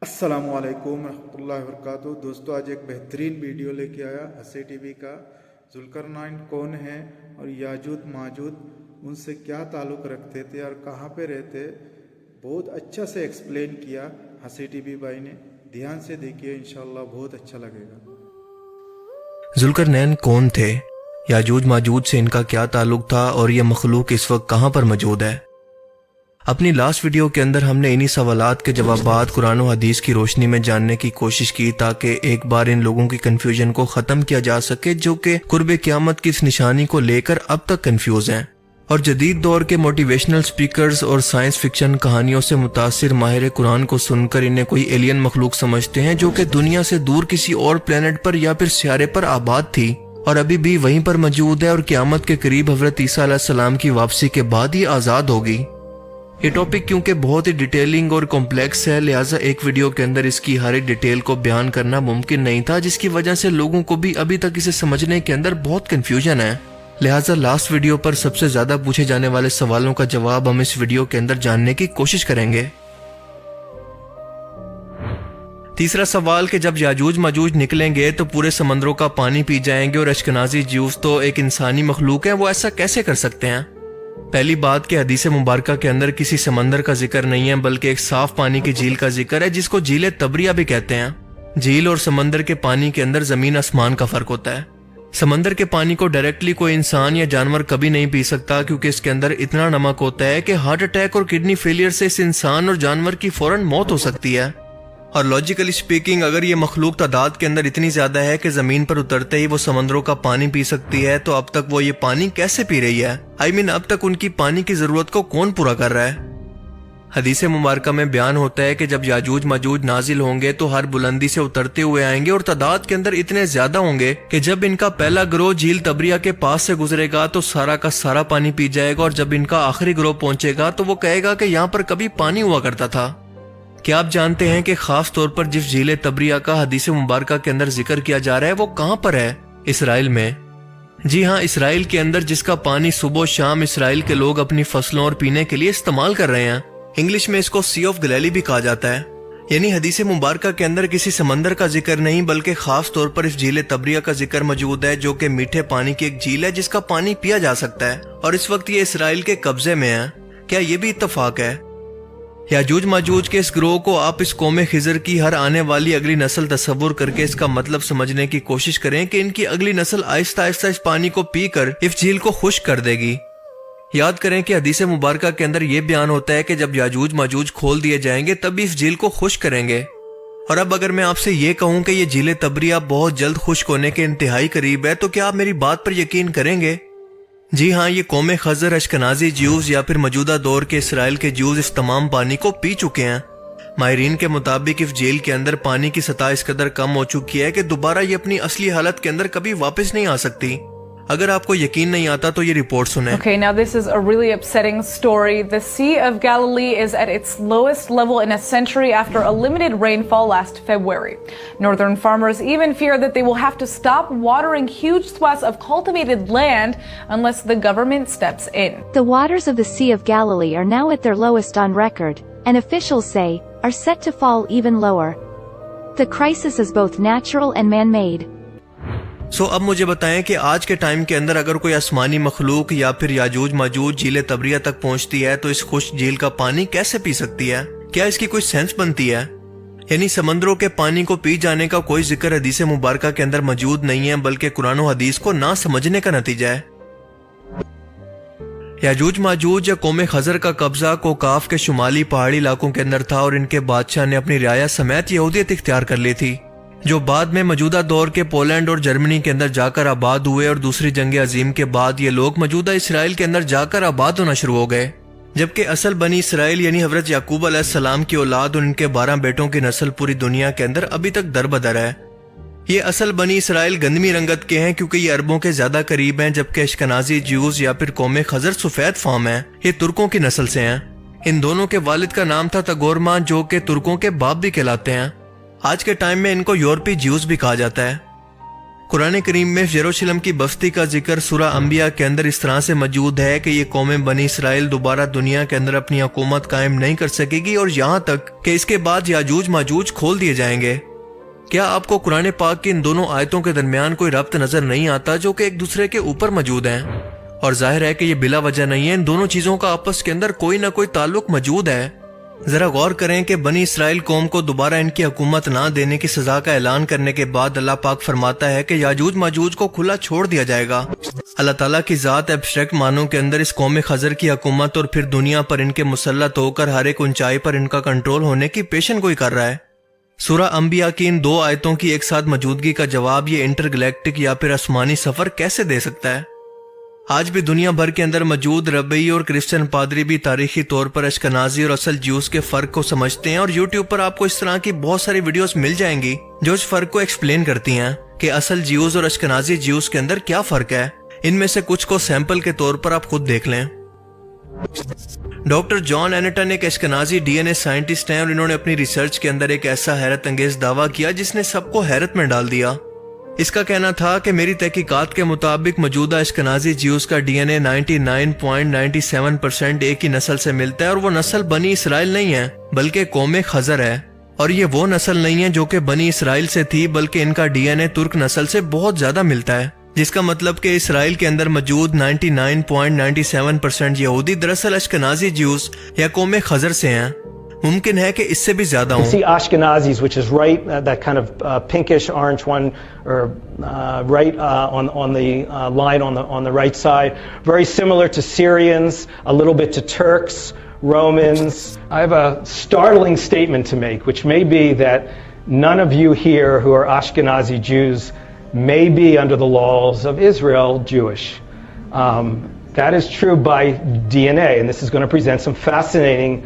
السلام علیکم ورحمۃ اللہ وبرکاتہ۔ دوستو آج ایک بہترین ویڈیو لے کے آیا ہنسی ٹی وی کا۔ ذوالقرنین کون ہے اور یاجوج ماجوج ان سے کیا تعلق رکھتے تھے اور کہاں پہ رہتے، بہت اچھا سے ایکسپلین کیا ہنسی ٹی وی بھائی نے۔ دھیان سے دیکھیے، انشاءاللہ بہت اچھا لگے گا۔ ذوالقرنین کون تھے، یاجوج ماجوج سے ان کا کیا تعلق تھا اور یہ مخلوق اس وقت کہاں پر موجود ہے؟ اپنی لاسٹ ویڈیو کے اندر ہم نے انہی سوالات کے جوابات قرآن و حدیث کی روشنی میں جاننے کی کوشش کی تاکہ ایک بار ان لوگوں کی کنفیوژن کو ختم کیا جا سکے جو کہ قرب قیامت کی اس نشانی کو لے کر اب تک کنفیوز ہیں، اور جدید دور کے موٹیویشنل سپیکرز اور سائنس فکشن کہانیوں سے متاثر ماہر قرآن کو سن کر انہیں کوئی ایلین مخلوق سمجھتے ہیں جو کہ دنیا سے دور کسی اور پلینٹ پر یا پھر سیارے پر آباد تھی اور ابھی بھی وہیں پر موجود ہے، اور قیامت کے قریب حضرت عیسیٰ علیہ السلام کی واپسی کے بعد یہ آزاد ہوگی۔ یہ ٹاپک کیونکہ بہت ہی ڈیٹیلنگ اور کمپلیکس ہے، لہٰذا ایک ویڈیو کے اندر اس کی ہر ایک ڈیٹیل کو بیان کرنا ممکن نہیں تھا، جس کی وجہ سے لوگوں کو بھی ابھی تک اسے سمجھنے کے اندر بہت کنفیوژن ہے۔ لہٰذا لاسٹ ویڈیو پر سب سے زیادہ پوچھے جانے والے سوالوں کا جواب ہم اس ویڈیو کے اندر جاننے کی کوشش کریں گے۔ تیسرا سوال کہ جب یاجوج ماجوج نکلیں گے تو پورے سمندروں کا پانی پی جائیں گے اور اشکنازی جیوز تو ایک انسانی مخلوق ہے، وہ ایسا کیسے کر سکتے ہیں؟ پہلی بات کہ حدیث مبارکہ کے اندر کسی سمندر کا ذکر نہیں ہے، بلکہ ایک صاف پانی کی جھیل کا ذکر ہے جس کو جھیل تبریہ بھی کہتے ہیں۔ جھیل اور سمندر کے پانی کے اندر زمین آسمان کا فرق ہوتا ہے۔ سمندر کے پانی کو ڈائریکٹلی کوئی انسان یا جانور کبھی نہیں پی سکتا، کیونکہ اس کے اندر اتنا نمک ہوتا ہے کہ ہارٹ اٹیک اور کڈنی فیلئر سے اس انسان اور جانور کی فوراً موت ہو سکتی ہے۔ اور لاجیکلی سپیکنگ اگر یہ مخلوق تعداد کے اندر اتنی زیادہ ہے کہ زمین پر اترتے ہی وہ سمندروں کا پانی پی سکتی ہے، تو اب تک وہ یہ پانی کیسے پی رہی ہے؟ اب تک ان کی پانی کی ضرورت کو کون پورا کر رہا ہے؟ حدیث مبارکہ میں بیان ہوتا ہے کہ جب یاجوج ماجوج نازل ہوں گے تو ہر بلندی سے اترتے ہوئے آئیں گے اور تعداد کے اندر اتنے زیادہ ہوں گے کہ جب ان کا پہلا گروہ جھیل تبریہ کے پاس سے گزرے گا تو سارا کا سارا پانی پی جائے گا، اور جب ان کا آخری گروہ پہنچے گا تو وہ کہے گا کہ یہاں پر کبھی پانی ہوا کرتا تھا۔ کیا آپ جانتے ہیں کہ خاص طور پر جس جھیل تبریہ کا حدیث مبارکہ کے اندر ذکر کیا جا رہا ہے وہ کہاں پر ہے؟ اسرائیل میں۔ جی ہاں، اسرائیل کے اندر، جس کا پانی صبح و شام اسرائیل کے لوگ اپنی فصلوں اور پینے کے لیے استعمال کر رہے ہیں۔ انگلش میں اس کو سی آف گلیلی بھی کہا جاتا ہے۔ یعنی حدیث مبارکہ کے اندر کسی سمندر کا ذکر نہیں، بلکہ خاص طور پر اس جھیل تبریہ کا ذکر موجود ہے، جو کہ میٹھے پانی کی ایک جھیل ہے جس کا پانی پیا جا سکتا ہے، اور اس وقت یہ اسرائیل کے قبضے میں ہے۔ کیا یہ بھی اتفاق ہے؟ یاجوج ماجوج کے اس گروہ کو آپ اس قوم خضر کی ہر آنے والی اگلی نسل تصور کر کے اس کا مطلب سمجھنے کی کوشش کریں کہ ان کی اگلی نسل آہستہ آہستہ اس پانی کو پی کر اس جھیل کو خشک کر دے گی۔ یاد کریں کہ حدیث مبارکہ کے اندر یہ بیان ہوتا ہے کہ جب یاجوج ماجوج کھول دیے جائیں گے تب اس جھیل کو خشک کریں گے۔ اور اب اگر میں آپ سے یہ کہوں کہ یہ جھیل تبریہ بہت جلد خشک ہونے کے انتہائی قریب ہے، تو کیا آپ میری بات پر یقین کریں گے؟ جی ہاں، یہ قوم خضر، اشکنازی جیوز یا پھر موجودہ دور کے اسرائیل کے جیوز اس تمام پانی کو پی چکے ہیں۔ ماہرین کے مطابق اس جھیل کے اندر پانی کی سطح اس قدر کم ہو چکی ہے کہ دوبارہ یہ اپنی اصلی حالت کے اندر کبھی واپس نہیں آ سکتی۔ اگر آپ کو یقین نہیں آتا تو یہ رپورٹ سنیں۔ Okay, now this is a really upsetting story. The Sea of Galilee is at its lowest level in a century after a limited rainfall last February. Northern farmers even fear that they will have to stop watering huge swaths of cultivated land unless the government steps in. The waters of the Sea of Galilee are now at their lowest on record, and officials say, are set to fall even lower. The crisis is both natural and man-made. اب مجھے بتائیں کہ آج کے time کے اندر اگر کوئی آسمانی مخلوق یا پھر یاجوج ماجوج جھیل تبریہ تک پہنچتی ہے تو اس خشک جھیل کا پانی کیسے پی سکتی ہے؟ کیا اس کی کوئی سینس بنتی ہے؟ یعنی سمندروں کے پانی کو پی جانے کا کوئی ذکر حدیث مبارکہ کے اندر موجود نہیں ہے، بلکہ قرآن و حدیث کو نہ سمجھنے کا نتیجہ ہے۔ یاجوج ماجوج یا قوم خضر کا قبضہ کوکاف کے شمالی پہاڑی علاقوں کے اندر تھا، اور ان کے بادشاہ نے اپنی رعایا سمیت یہودیت اختیار کر لی تھی، جو بعد میں موجودہ دور کے پولینڈ اور جرمنی کے اندر جا کر آباد ہوئے، اور دوسری جنگ عظیم کے بعد یہ لوگ موجودہ اسرائیل کے اندر جا کر آباد ہونا شروع ہو گئے، جبکہ اصل بنی اسرائیل یعنی حضرت یعقوب علیہ السلام کی اولاد اور ان کے 12 بیٹوں کی نسل پوری دنیا کے اندر ابھی تک در بدر ہے۔ یہ اصل بنی اسرائیل گندمی رنگت کے ہیں کیونکہ یہ عربوں کے زیادہ قریب ہیں، جبکہ اشکنازی جیوز یا پھر قوم خضر سفید فام ہیں، یہ ترکوں کی نسل سے ہیں۔ ان دونوں کے والد کا نام تھا تگورما، جو کہ ترکوں کے باپ بھی کہلاتے ہیں۔ آج کے ٹائم میں ان کو یورپی جیوز بھی کہا جاتا ہے۔ قرآن کریم میں یروشلم کی بستی کا ذکر سورہ انبیاء کے اندر اس طرح سے موجود ہے کہ یہ قوم بنی اسرائیل دوبارہ دنیا کے اندر اپنی حکومت قائم نہیں کر سکے گی، اور یہاں تک کہ اس کے بعد یاجوج ماجوج کھول دیے جائیں گے۔ کیا آپ کو قرآن پاک کی ان دونوں آیتوں کے درمیان کوئی ربط نظر نہیں آتا جو کہ ایک دوسرے کے اوپر موجود ہیں؟ اور ظاہر ہے کہ یہ بلا وجہ نہیں ہے، ان دونوں چیزوں کا آپس کے اندر کوئی نہ کوئی تعلق موجود ہے۔ ذرا غور کریں کہ بنی اسرائیل قوم کو دوبارہ ان کی حکومت نہ دینے کی سزا کا اعلان کرنے کے بعد اللہ پاک فرماتا ہے کہ یاجوج ماجوج کو کھلا چھوڑ دیا جائے گا۔ اللہ تعالیٰ کی ذات ایبسٹریکٹ معنوں کے اندر اس قوم خضر کی حکومت اور پھر دنیا پر ان کے مسلط ہو کر ہر ایک اونچائی پر ان کا کنٹرول ہونے کی پیشن گوئی کر رہا ہے۔ سورہ انبیاء کی ان دو آیتوں کی ایک ساتھ موجودگی کا جواب یہ انٹر گلیکٹک یا پھر آسمانی سفر کیسے دے سکتا ہے؟ آج بھی دنیا بھر کے اندر موجود ربعی اور کرسچن پادری بھی تاریخی طور پر اشکنازی اور اصل جیوز کے فرق کو سمجھتے ہیں، اور یوٹیوب پر آپ کو اس طرح کی بہت ساری ویڈیوز مل جائیں گی جو اس فرق کو ایکسپلین کرتی ہیں کہ اصل جیوز اور اشکنازی جیوز کے اندر کیا فرق ہے۔ ان میں سے کچھ کو سیمپل کے طور پر آپ خود دیکھ لیں۔ ڈاکٹر جان اینٹن ایک اشکنازی ڈی این اے سائنٹسٹ ہیں، اور انہوں نے اپنی ریسرچ کے اندر ایک ایسا حیرت انگیز دعویٰ کیا جس نے سب کو حیرت میں ڈال دیا۔ اس کا کہنا تھا کہ میری تحقیقات کے مطابق موجودہ اشکنازی جیوز کا ڈی این اے 99.97% ایک ہی نسل سے ملتا ہے، اور وہ نسل بنی اسرائیل نہیں ہے بلکہ قوم خضر ہے، اور یہ وہ نسل نہیں ہے جو کہ بنی اسرائیل سے تھی، بلکہ ان کا ڈی این اے ترک نسل سے بہت زیادہ ملتا ہے، جس کا مطلب کہ اسرائیل کے اندر موجود 99.97% یہودی دراصل اشکنازی جیوز یا قوم خضر سے ہیں۔ ممکن ہے کہ اس سے بھی زیادہ ہوں۔ See Ashkenazis, which is right, that kind of pinkish orange one, or right on the line on the right side, very similar to Syrians, a little bit to Turks, Romans. I have a startling statement to make, which may be that none of you here who are Ashkenazi Jews may be under the laws of Israel Jewish. That is true by DNA, and this is going to present some fascinating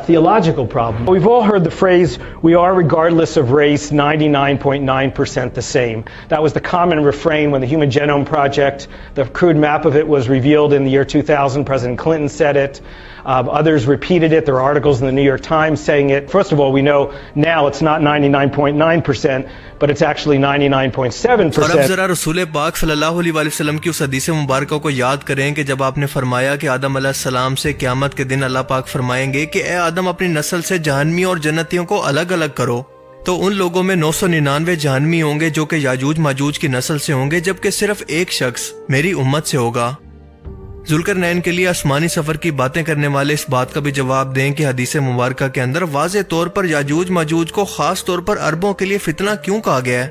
theological problem. We've all heard the phrase, we are regardless of race 99.9% the same. That was the common refrain when the Human Genome Project, the crude map of it was revealed in the year 2000. President Clinton said it. Others repeated it. There are articles in the New York Times saying it. First of all, we know now it's not 99.9%, but it's actually 99.7%. اور اب ذرا رسول پاک صلی اللہ علیہ وسلم کی اس حدیث مبارکہ کو یاد کریں کہ جب آپ نے فرمایا کہ آدم علیہ السلام سے قیامت کے دن اللہ پاک فرمائیں گے کہ اے آدم اپنی نسل سے جہنمی اور جنتیوں کو الگ الگ کرو، تو ان لوگوں میں 999 جہنمی ہوں گے جو کہ یاجوج ماجوج کی نسل سے ہوں گے، جبکہ صرف ایک شخص میری امت سے ہوگا۔ ذوالقرنین کے لیے آسمانی سفر کی باتیں کرنے والے اس بات کا بھی جواب دیں کہ حدیث مبارکہ کے اندر واضح طور پر یاجوج ماجوج کو خاص طور پر عربوں کے لیے فتنہ کیوں کہا گیا ہے،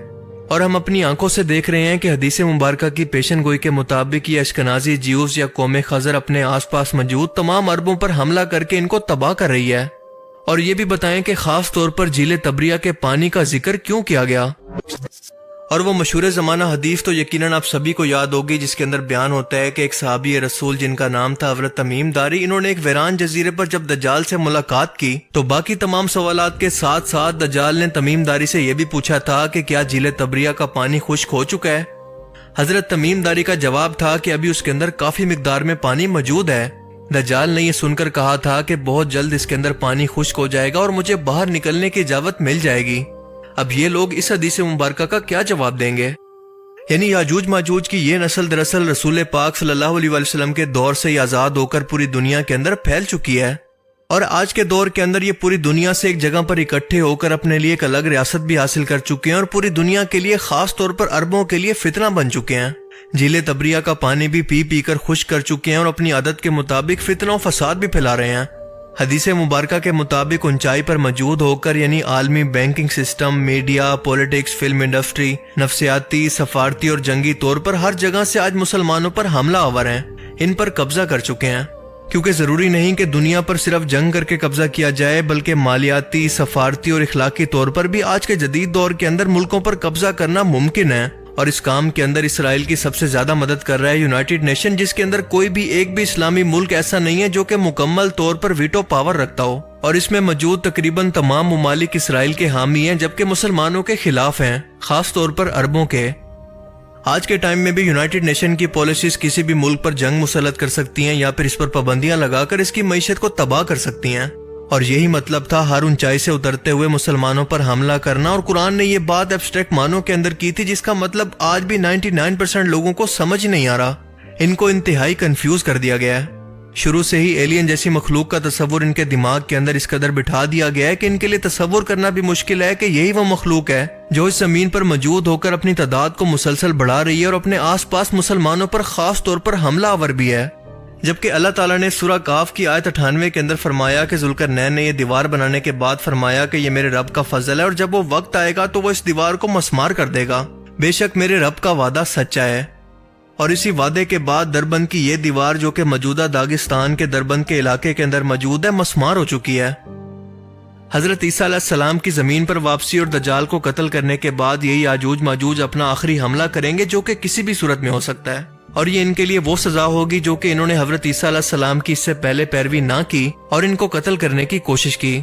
اور ہم اپنی آنکھوں سے دیکھ رہے ہیں کہ حدیث مبارکہ کی پیشن گوئی کے مطابق یہ اشکنازی جیوز یا قوم خضر اپنے آس پاس موجود تمام عربوں پر حملہ کر کے ان کو تباہ کر رہی ہے۔ اور یہ بھی بتائیں کہ خاص طور پر جھیل تبریہ کے پانی کا ذکر کیوں کیا گیا۔ اور وہ مشہور زمانہ حدیث تو یقیناً آپ سبھی کو یاد ہوگی جس کے اندر بیان ہوتا ہے کہ ایک صحابی رسول جن کا نام تھا حضرت تمیم داری، انہوں نے ایک ویران جزیرے پر جب دجال سے ملاقات کی تو باقی تمام سوالات کے ساتھ ساتھ دجال نے تمیم داری سے یہ بھی پوچھا تھا کہ کیا جھیل تبریہ کا پانی خشک ہو چکا ہے۔ حضرت تمیم داری کا جواب تھا کہ ابھی اس کے اندر کافی مقدار میں پانی موجود ہے۔ دجال نے یہ سن کر کہا تھا کہ بہت جلد اس کے اندر پانی خشک ہو جائے گا اور مجھے باہر نکلنے کی اجازت مل جائے گی۔ اب یہ لوگ اس حدیث مبارکہ کا کیا جواب دیں گے؟ یعنی یاجوج ماجوج کی یہ نسل دراصل رسول پاک صلی اللہ علیہ وسلم کے دور سے ہی آزاد ہو کر پوری دنیا کے اندر پھیل چکی ہے، اور آج کے دور کے اندر یہ پوری دنیا سے ایک جگہ پر اکٹھے ہو کر اپنے لیے ایک الگ ریاست بھی حاصل کر چکے ہیں، اور پوری دنیا کے لیے خاص طور پر عربوں کے لیے فتنہ بن چکے ہیں۔ جھیل تبریہ کا پانی بھی پی پی کر خشک کر چکے ہیں اور اپنی عادت کے مطابق فتنہ و فساد بھی پھیلا رہے ہیں۔ حدیث مبارکہ کے مطابق اونچائی پر موجود ہو کر یعنی عالمی banking system, media, politics, film industry, نفسیاتی، سفارتی اور جنگی طور پر ہر جگہ سے آج مسلمانوں پر حملہ آور ہیں، ان پر قبضہ کر چکے ہیں، کیونکہ ضروری نہیں کہ دنیا پر صرف جنگ کر کے قبضہ کیا جائے، بلکہ مالیاتی، سفارتی اور اخلاقی طور پر بھی آج کے جدید دور کے اندر ملکوں پر قبضہ کرنا ممکن ہے۔ اور اس کام کے اندر اسرائیل کی سب سے زیادہ مدد کر رہا ہے یونائٹڈ نیشن، جس کے اندر کوئی بھی ایک بھی اسلامی ملک ایسا نہیں ہے جو کہ مکمل طور پر ویٹو پاور رکھتا ہو، اور اس میں موجود تقریباً تمام ممالک اسرائیل کے حامی ہیں جبکہ مسلمانوں کے خلاف ہیں، خاص طور پر عربوں کے۔ آج کے ٹائم میں بھی یونائٹڈ نیشن کی پالیسیز کسی بھی ملک پر جنگ مسلط کر سکتی ہیں یا پھر اس پر پابندیاں لگا کر اس کی معیشت کو تباہ کر سکتی ہیں۔ اور یہی مطلب تھا ہر اونچائی سے اترتے ہوئے مسلمانوں پر حملہ کرنا، اور قرآن نے یہ بات ایبسٹریکٹ معنوں کے اندر کی تھی جس کا مطلب آج بھی 99% لوگوں کو سمجھ نہیں آ رہا۔ ان کو انتہائی کنفیوز کر دیا گیا ہے۔ شروع سے ہی ایلین جیسی مخلوق کا تصور ان کے دماغ کے اندر اس قدر بٹھا دیا گیا ہے کہ ان کے لیے تصور کرنا بھی مشکل ہے کہ یہی وہ مخلوق ہے جو اس زمین پر موجود ہو کر اپنی تعداد کو مسلسل بڑھا رہی ہے اور اپنے آس پاس مسلمانوں پر خاص طور پر حملہ آور بھی ہے۔ جبکہ اللہ تعالیٰ نے سورہ کاف کی آیت 98 کے اندر فرمایا کہ ذوالقرنین نے یہ دیوار بنانے کے بعد فرمایا کہ یہ میرے رب کا فضل ہے، اور جب وہ وقت آئے گا تو وہ اس دیوار کو مسمار کر دے گا، بے شک میرے رب کا وعدہ سچا ہے۔ اور اسی وعدے کے بعد دربند کی یہ دیوار جو کہ موجودہ داغستان کے دربند کے علاقے کے اندر موجود ہے مسمار ہو چکی ہے۔ حضرت عیسیٰ علیہ السلام کی زمین پر واپسی اور دجال کو قتل کرنے کے بعد یہی یاجوج ماجوج اپنا آخری حملہ کریں گے جو کہ کسی بھی صورت میں ہو سکتا ہے، اور یہ ان کے لیے وہ سزا ہوگی جو کہ انہوں نے حضرت عیسیٰ علیہ السلام کی اس سے پہلے پیروی نہ کی اور ان کو قتل کرنے کی کوشش کی۔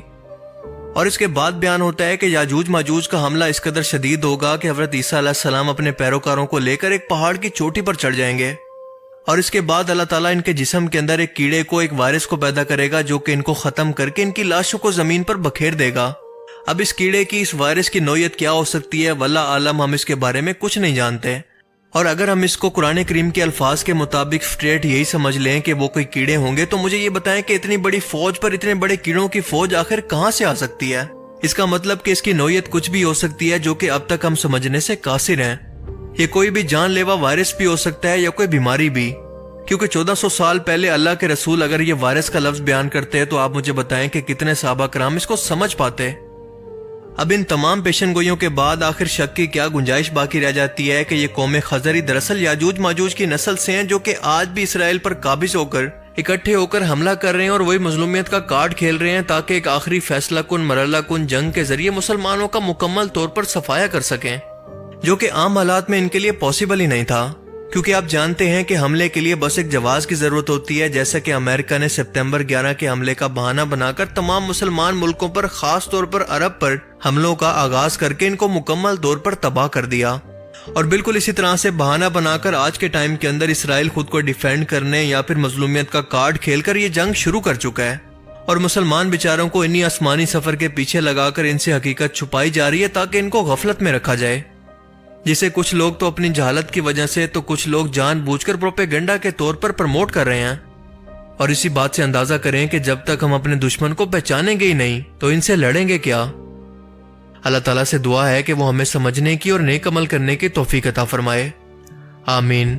اور اس کے بعد بیان ہوتا ہے کہ یاجوج ماجوج کا حملہ اس قدر شدید ہوگا کہ حضرت عیسیٰ علیہ السلام اپنے پیروکاروں کو لے کر ایک پہاڑ کی چوٹی پر چڑھ جائیں گے، اور اس کے بعد اللہ تعالیٰ ان کے جسم کے اندر ایک کیڑے کو، ایک وائرس کو پیدا کرے گا جو کہ ان کو ختم کر کے ان کی لاشوں کو زمین پر بکھیر دے گا۔ اب اس کیڑے کی، اس وائرس کی نوعیت کیا ہو سکتی ہے واللہ عالم، ہم اس کے بارے میں کچھ نہیں جانتے، اور اگر ہم اس کو قرآن کریم کے الفاظ کے مطابق سٹریٹ یہی سمجھ لیں کہ وہ کوئی کیڑے ہوں گے، تو مجھے یہ بتائیں کہ اتنی بڑی فوج پر اتنے بڑے کیڑوں کی فوج آخر کہاں سے آ سکتی ہے؟ اس کا مطلب کہ اس کی نوعیت کچھ بھی ہو سکتی ہے جو کہ اب تک ہم سمجھنے سے قاصر ہیں۔ یہ کوئی بھی جان لیوا وائرس بھی ہو سکتا ہے یا کوئی بیماری بھی، کیونکہ 1400 سال پہلے اللہ کے رسول اگر یہ وائرس کا لفظ بیان کرتے ہیں تو آپ مجھے بتائیں کہ کتنے صحابہ کرام اس کو سمجھ پاتے۔ اب ان تمام پیشن گوئیوں کے بعد آخر شک کی کیا گنجائش باقی رہ جاتی ہے کہ یہ قوم خضری دراصل یاجوج ماجوج کی نسل سے ہیں جو کہ آج بھی اسرائیل پر قابض ہو کر اکٹھے ہو کر حملہ کر رہے ہیں اور وہی مظلومیت کا کارڈ کھیل رہے ہیں تاکہ ایک آخری فیصلہ کن مرحلہ کن جنگ کے ذریعے مسلمانوں کا مکمل طور پر صفایا کر سکیں، جو کہ عام حالات میں ان کے لیے پاسبل ہی نہیں تھا، کیونکہ آپ جانتے ہیں کہ حملے کے لیے بس ایک جواز کی ضرورت ہوتی ہے، جیسا کہ امریکہ نے سپتمبر 11 کے حملے کا بہانہ بنا کر تمام مسلمان ملکوں پر، خاص طور پر عرب پر حملوں کا آغاز کر کے ان کو مکمل طور پر تباہ کر دیا۔ اور بالکل اسی طرح سے بہانہ بنا کر آج کے ٹائم کے اندر اسرائیل خود کو ڈیفینڈ کرنے یا پھر مظلومیت کا کارڈ کھیل کر یہ جنگ شروع کر چکا ہے، اور مسلمان بیچاروں کو انہی آسمانی سفر کے پیچھے لگا کر ان سے حقیقت چھپائی جا رہی ہے تاکہ ان کو غفلت میں رکھا جائے، جسے کچھ لوگ تو اپنی جہالت کی وجہ سے تو کچھ لوگ جان بوجھ کر پروپیگنڈا کے طور پر پروموٹ کر رہے ہیں۔ اور اسی بات سے اندازہ کریں کہ جب تک ہم اپنے دشمن کو پہچانیں گے ہی نہیں تو ان سے لڑیں گے کیا؟ اللہ تعالیٰ سے دعا ہے کہ وہ ہمیں سمجھنے کی اور نیک عمل کرنے کی توفیق عطا فرمائے، آمین۔